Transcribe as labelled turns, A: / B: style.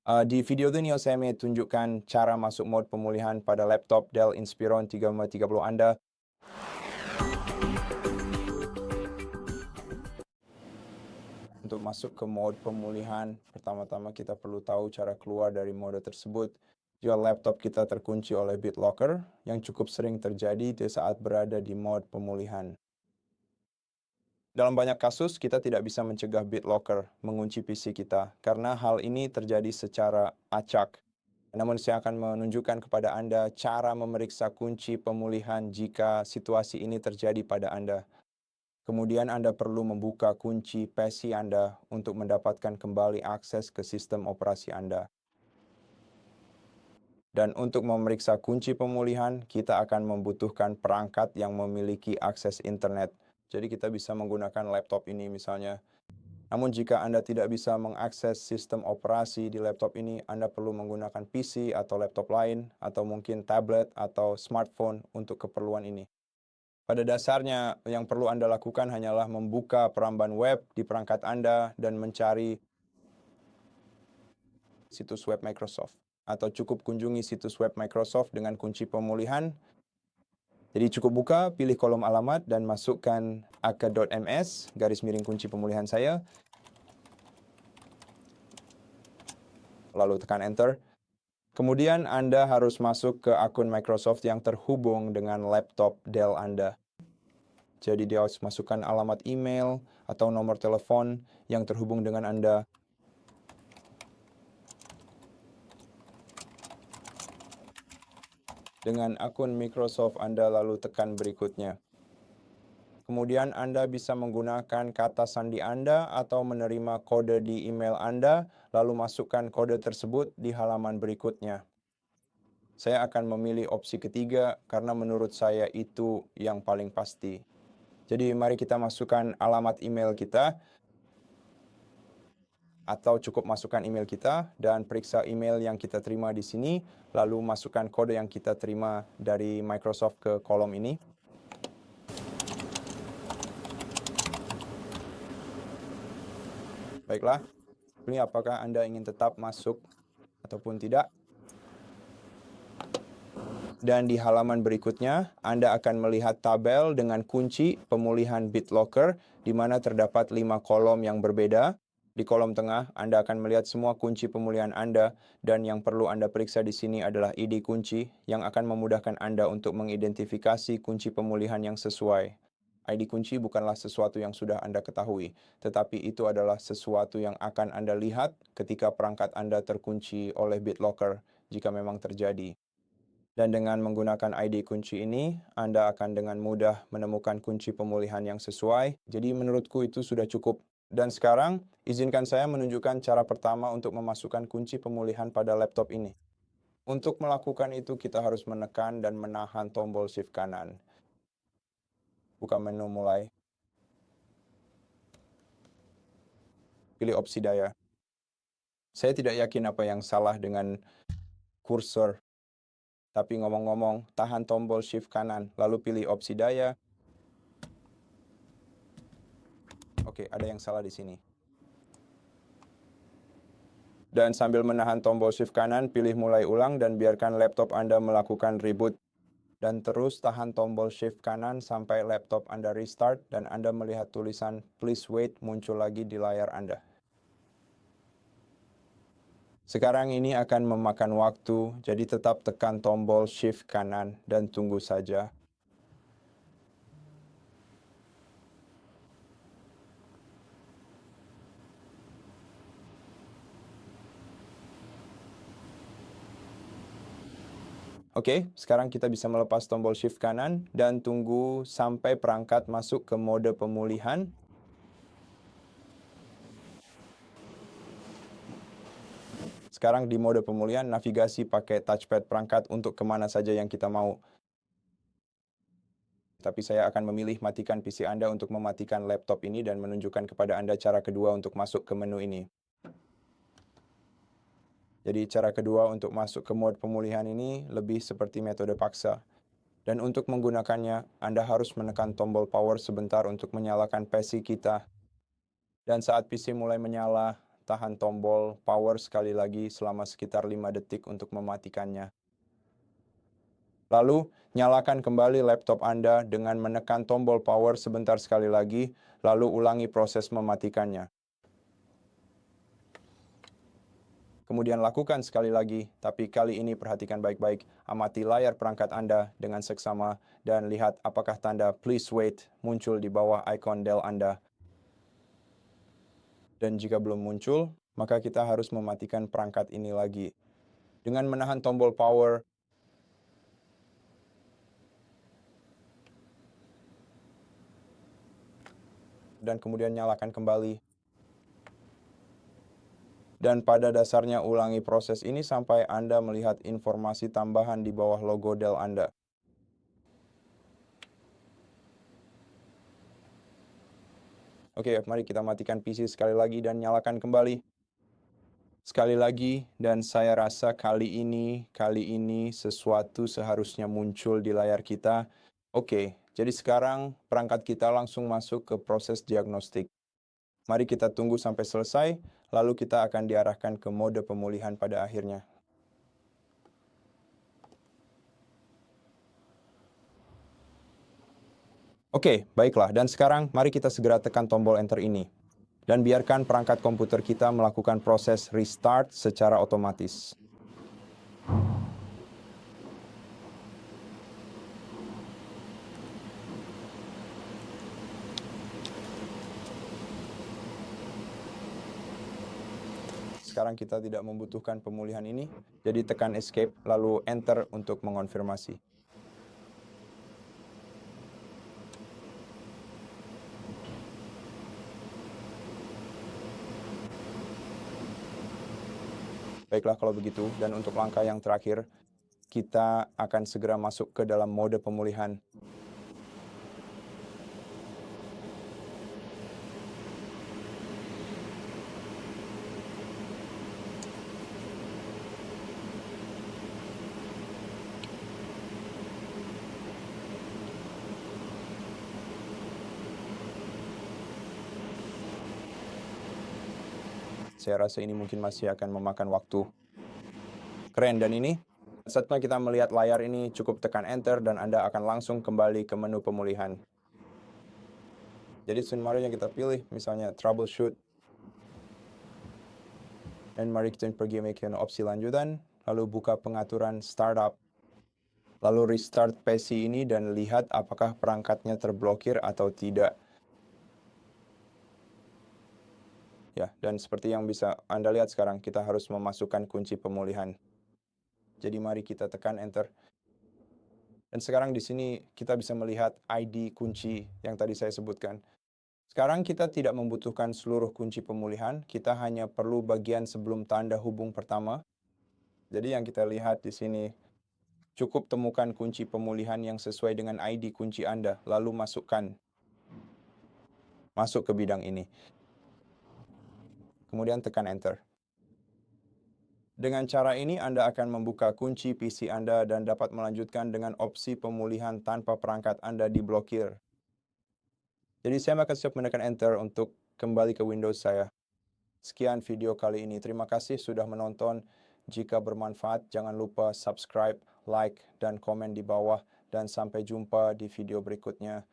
A: Di video ini saya mau tunjukkan cara masuk mode pemulihan pada laptop Dell Inspiron 3530 Anda. Untuk masuk ke mode pemulihan, pertama-tama kita perlu tahu cara keluar dari mode tersebut. Jika laptop kita terkunci oleh BitLocker, yang cukup sering terjadi di saat berada di mode pemulihan. Dalam banyak kasus, kita tidak bisa mencegah BitLocker mengunci PC kita, karena hal ini terjadi secara acak. Namun saya akan menunjukkan kepada Anda cara memeriksa kunci pemulihan jika situasi ini terjadi pada Anda. Kemudian Anda perlu membuka kunci PC Anda untuk mendapatkan kembali akses ke sistem operasi Anda. Dan untuk memeriksa kunci pemulihan, kita akan membutuhkan perangkat yang memiliki akses internet. Jadi kita bisa menggunakan laptop ini misalnya. Namun jika Anda tidak bisa mengakses sistem operasi di laptop ini, Anda perlu menggunakan PC atau laptop lain, atau mungkin tablet atau smartphone untuk keperluan ini. Pada dasarnya, yang perlu Anda lakukan hanyalah membuka peramban web di perangkat Anda dan mencari situs web Microsoft. Atau cukup kunjungi situs web Microsoft dengan kunci pemulihan. Jadi cukup buka, pilih kolom alamat dan masukkan aka.ms, garis miring kunci pemulihan saya. Lalu tekan Enter. Kemudian Anda harus masuk ke akun Microsoft yang terhubung dengan laptop Dell Anda. Jadi dia harus masukkan alamat email atau nomor telepon yang terhubung dengan Anda. Dengan akun Microsoft Anda lalu tekan berikutnya. Kemudian Anda bisa menggunakan kata sandi Anda atau menerima kode di email Anda, lalu masukkan kode tersebut di halaman berikutnya. Saya akan memilih opsi ketiga karena menurut saya itu yang paling pasti. Jadi mari kita masukkan alamat email kita, atau cukup masukkan email kita dan periksa email yang kita terima di sini, lalu masukkan kode yang kita terima dari Microsoft ke kolom ini. Baiklah, ini apakah Anda ingin tetap masuk ataupun tidak? Dan di halaman berikutnya, Anda akan melihat tabel dengan kunci pemulihan BitLocker, di mana terdapat 5 kolom yang berbeda. Di kolom tengah, Anda akan melihat semua kunci pemulihan Anda, dan yang perlu Anda periksa di sini adalah ID kunci, yang akan memudahkan Anda untuk mengidentifikasi kunci pemulihan yang sesuai. ID kunci bukanlah sesuatu yang sudah Anda ketahui, tetapi itu adalah sesuatu yang akan Anda lihat ketika perangkat Anda terkunci oleh BitLocker, jika memang terjadi. Dan dengan menggunakan ID kunci ini, Anda akan dengan mudah menemukan kunci pemulihan yang sesuai. Jadi menurutku itu sudah cukup. Dan sekarang, izinkan saya menunjukkan cara pertama untuk memasukkan kunci pemulihan pada laptop ini. Untuk melakukan itu, kita harus menekan dan menahan tombol shift kanan. Buka menu mulai. Pilih opsi daya. Saya tidak yakin apa yang salah dengan kursor. Tapi ngomong-ngomong, tahan tombol shift kanan, lalu pilih opsi daya. Oke, ada yang salah di sini. Dan sambil menahan tombol shift kanan, pilih mulai ulang dan biarkan laptop Anda melakukan reboot. Dan terus tahan tombol shift kanan sampai laptop Anda restart dan Anda melihat tulisan please wait muncul lagi di layar Anda. Sekarang ini akan memakan waktu, jadi tetap tekan tombol shift kanan dan tunggu saja. Oke, sekarang kita bisa melepas tombol shift kanan dan tunggu sampai perangkat masuk ke mode pemulihan. Sekarang di mode pemulihan, navigasi pakai touchpad perangkat untuk kemana saja yang kita mau. Tapi saya akan memilih matikan PC Anda untuk mematikan laptop ini dan menunjukkan kepada Anda cara kedua untuk masuk ke menu ini. Jadi cara kedua untuk masuk ke mode pemulihan ini lebih seperti metode paksa. Dan untuk menggunakannya, Anda harus menekan tombol power sebentar untuk menyalakan PC kita. Dan saat PC mulai menyala, tahan tombol power sekali lagi selama sekitar 5 detik untuk mematikannya. Lalu, nyalakan kembali laptop Anda dengan menekan tombol power sebentar sekali lagi, lalu ulangi proses mematikannya. Kemudian lakukan sekali lagi, tapi kali ini perhatikan baik-baik, amati layar perangkat Anda dengan seksama dan lihat apakah tanda "Please wait" muncul di bawah ikon Dell Anda. Dan jika belum muncul, maka kita harus mematikan perangkat ini lagi. Dengan menahan tombol power, dan kemudian nyalakan kembali. Dan pada dasarnya ulangi proses ini sampai Anda melihat informasi tambahan di bawah logo Dell Anda. Oke, mari kita matikan PC sekali lagi dan nyalakan kembali. Sekali lagi, dan saya rasa kali ini sesuatu seharusnya muncul di layar kita. Oke, jadi sekarang perangkat kita langsung masuk ke proses diagnostik. Mari kita tunggu sampai selesai, lalu kita akan diarahkan ke mode pemulihan pada akhirnya. Oke, baiklah. Dan sekarang mari kita segera tekan tombol enter ini. Dan biarkan perangkat komputer kita melakukan proses restart secara otomatis. Sekarang kita tidak membutuhkan pemulihan ini, jadi tekan escape lalu enter untuk mengonfirmasi. Baiklah kalau begitu, dan untuk langkah yang terakhir, kita akan segera masuk ke dalam mode pemulihan. Saya rasa ini mungkin masih akan memakan waktu. Keren, dan ini setelah kita melihat layar ini, cukup tekan enter dan Anda akan langsung kembali ke menu pemulihan. Jadi scenario yang kita pilih, misalnya troubleshoot. Dan mari kita pergi ke opsi lanjutan, lalu buka pengaturan startup. Lalu restart PC ini dan lihat apakah perangkatnya terblokir atau tidak. Ya, dan seperti yang bisa Anda lihat sekarang, kita harus memasukkan kunci pemulihan. Jadi mari kita tekan enter. Dan sekarang di sini kita bisa melihat ID kunci yang tadi saya sebutkan. Sekarang kita tidak membutuhkan seluruh kunci pemulihan, kita hanya perlu bagian sebelum tanda hubung pertama. Jadi yang kita lihat di sini, cukup temukan kunci pemulihan yang sesuai dengan ID kunci Anda, lalu masuk ke bidang ini. Kemudian tekan enter. Dengan cara ini, Anda akan membuka kunci PC Anda dan dapat melanjutkan dengan opsi pemulihan tanpa perangkat Anda diblokir. Jadi saya akan siap menekan enter untuk kembali ke Windows saya. Sekian video kali ini. Terima kasih sudah menonton. Jika bermanfaat, jangan lupa subscribe, like, dan komen di bawah. Dan sampai jumpa di video berikutnya.